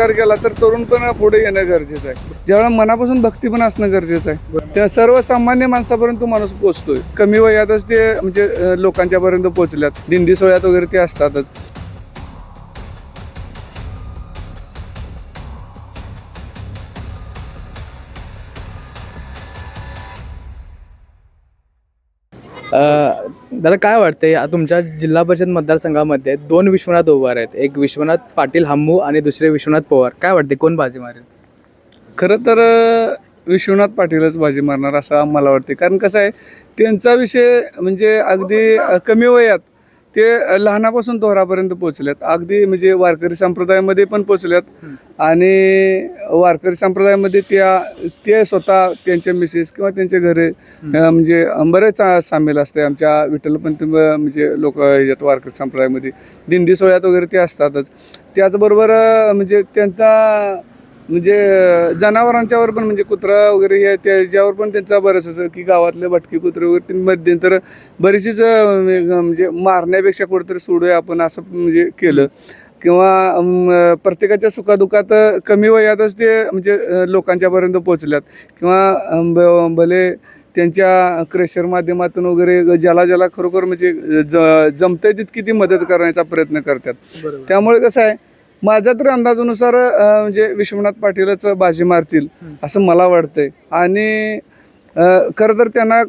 विचार केला तर तरुण पण पुढे येणं गरजेचं आहे. ज्यावेळेला मनापासून भक्ती पण असणं गरजेचं आहे. त्या सर्वसामान्य माणसापर्यंत माणूस पोहोचतोय. कमी वयातच ते म्हणजे लोकांच्या पर्यंत पोहोचल्यात. दिंडी सोहळ्यात वगैरे ते असतातच. दादा काय वाटतंय तुमच्या जिल्हा परिषद मतदारसंघामध्ये दोन विश्वनाथ उभार आहेत, एक विश्वनाथ पाटील हम्मू आणि दुसरे विश्वनाथ पवार. काय वाटते कोण बाजी मारेल? खरं तर विश्वनाथ पाटीलच बाजी मारणार असं मला वाटते. कारण कसं आहे, त्यांचा विषय म्हणजे अगदी कमी वयात ते लहानापासून तोरापर्यंत पोचल्यात. अगदी म्हणजे वारकरी संप्रदायामध्ये पण पोचल्यात. आणि वारकरी संप्रदायामध्ये ते स्वतः त्यांच्या मिसेस किंवा त्यांच्या घरी म्हणजे बरेच सामील असते. आमच्या विठ्ठलपंथी म्हणजे लोक ह्याच्यात वारकरी संप्रदायामध्ये दिंडी सोहळ्यात वगैरे ते असतातच. त्याचबरोबर म्हणजे त्यांचा म्हणजे जनावरांच्यावर पण म्हणजे कुत्रा वगैरे हे त्याच्यावर पण त्यांचा बरंच असं की गावातले भटकी कुत्रे वगैरे मध्यंतर बरीचशीच म्हणजे मारण्यापेक्षा कुठेतरी सोडूया आपण असं म्हणजे केलं. किंवा प्रत्येकाच्या सुखादुखात कमी वयातच ते म्हणजे लोकांच्यापर्यंत पोचल्यात. किंवा भले त्यांच्या क्रेशर माध्यमातून वगैरे ज्याला खरोखर म्हणजे जमतंय तितकी ती मदत करण्याचा प्रयत्न करतात. त्यामुळे कसं आहे, माझ्या तर अंदाजानुसार म्हणजे विश्वनाथ पाटीलच बाजी मारतील असं मला वाटतंय. आणि खरं तर त्यांना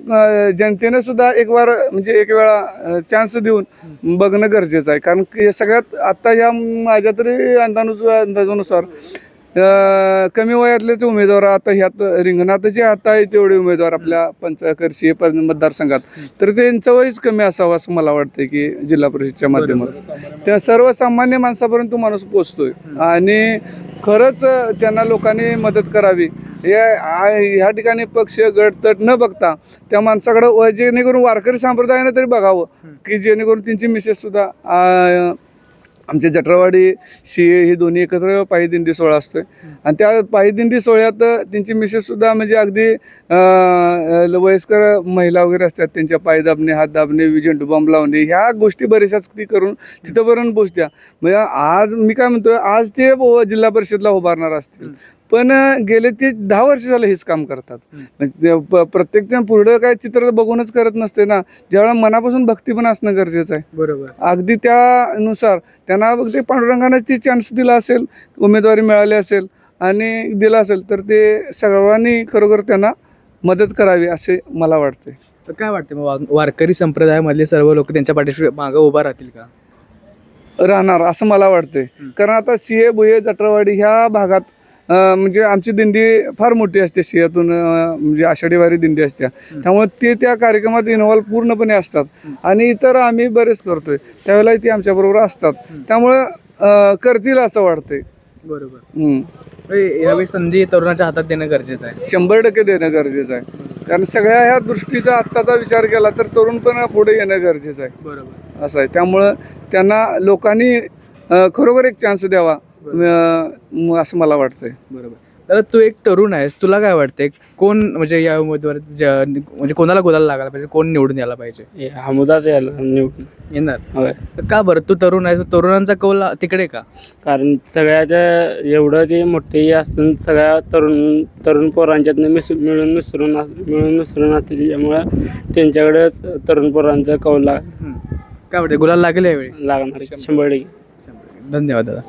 जनतेनं सुद्धा एक वेळा चान्स देऊन बघणं गरजेचं आहे. कारण की सगळ्यात आत्ता ह्या माझ्या तरी अंदाजानुसार कमी वयातलेच उमेदवार आता ह्यात रिंगणात जे आता आहे तेवढे उमेदवार आपल्या पंचकर्षीय मतदारसंघात तर त्यांचं वयच कमी असावं असं मला वाटतं की जिल्हा परिषदच्या माध्यमातून त्या सर्वसामान्य माणसापर्यंत माणूस पोचतोय. आणि खरंच त्यांना लोकांनी मदत करावी. ह्या ठिकाणी पक्ष गट तट न बघता त्या माणसाकडं जेणेकरून वारकरी संप्रदायानं तरी बघावं की जेणेकरून त्यांची मिसेस सुद्धा आमच्या जटरावाडी शिये ही दोन्ही एकत्र पायी दिंडी सोहळा असतोय. आणि त्या पायी दिंडी सोहळ्यात त्यांची मिसेस सुद्धा म्हणजे अगदी वयस्कर महिला वगैरे असतात. त्यांच्या पाय दाबणे, हात दाबणे, झेंडू बांब लावणे ह्या गोष्टी बऱ्याचशाच ती करून तिथंपर्यंत पोचत्या. म्हणजे आज मी काय म्हणतोय, आज ते जिल्हा परिषदला उभारणार असतील पण गेले ते 10 वर्ष झालं हेच काम करतात. प्रत्येक जण पुढं काय चित्र बघूनच करत नसते ना. ज्यावेळेला मनापासून भक्ती पण असणं गरजेचं आहे. बरोबर. अगदी त्यानुसार त्यांना ते पांडुरंगानेच ती चान्स दिला असेल, उमेदवारी मिळाली असेल आणि दिला असेल तर ते सर्वांनी खरोखर त्यांना मदत करावी असे मला वाटते. तर काय वाटते मग वारकरी संप्रदायामधले सर्व लोक त्यांच्या पाठीशी मागं उभा राहतील का? राहणार असं मला वाटतंय. कारण आता सिहे बुये जटरावाडी ह्या भागात म्हणजे आमची दिंडी फार मोठी असते. सिंहातून म्हणजे आषाढी वारी दिंडी असते. त्यामुळे ते त्या कार्यक्रमात इन्व्हॉल्व पूर्णपणे असतात. आणि इतर आम्ही बरेच करतोय त्यावेळेला ते आमच्याबरोबर असतात. त्यामुळं करतील असं वाटतंय. बरोबर. यावेळी संधी तरुणाच्या हातात देणं गरजेचं आहे. 100% देणं गरजेचं आहे. कारण सगळ्या ह्या दृष्टीचा आत्ताचा विचार केला तर तरुण पण पुढे येणं गरजेचं आहे. बरोबर. असं आहे. त्यामुळं त्यांना लोकांनी खरोखर एक चान्स द्यावा असं मला वाटतंय. बरोबर. तर तू एक तरुण आहेस, तुला काय वाटतंय कोण म्हणजे या उमेदवार म्हणजे कोणाला गुलाल लागायला पाहिजे, कोण निवडून यायला पाहिजे? हमुदात निवडून येणार. होय. का बरं? तू तरुण आहेस, तरुणांचा कौल तिकडे का? कारण सगळ्यात एवढं ते मोठे असून सगळ्या तरुण पोरांच्यातनं मिळून मिसळून असते. त्याच्यामुळं त्यांच्याकडेच तरुण पोरांचा कौल काय वाटतं गुलाल लागेल यावेळी? लागणार 100%. धन्यवाद दादा.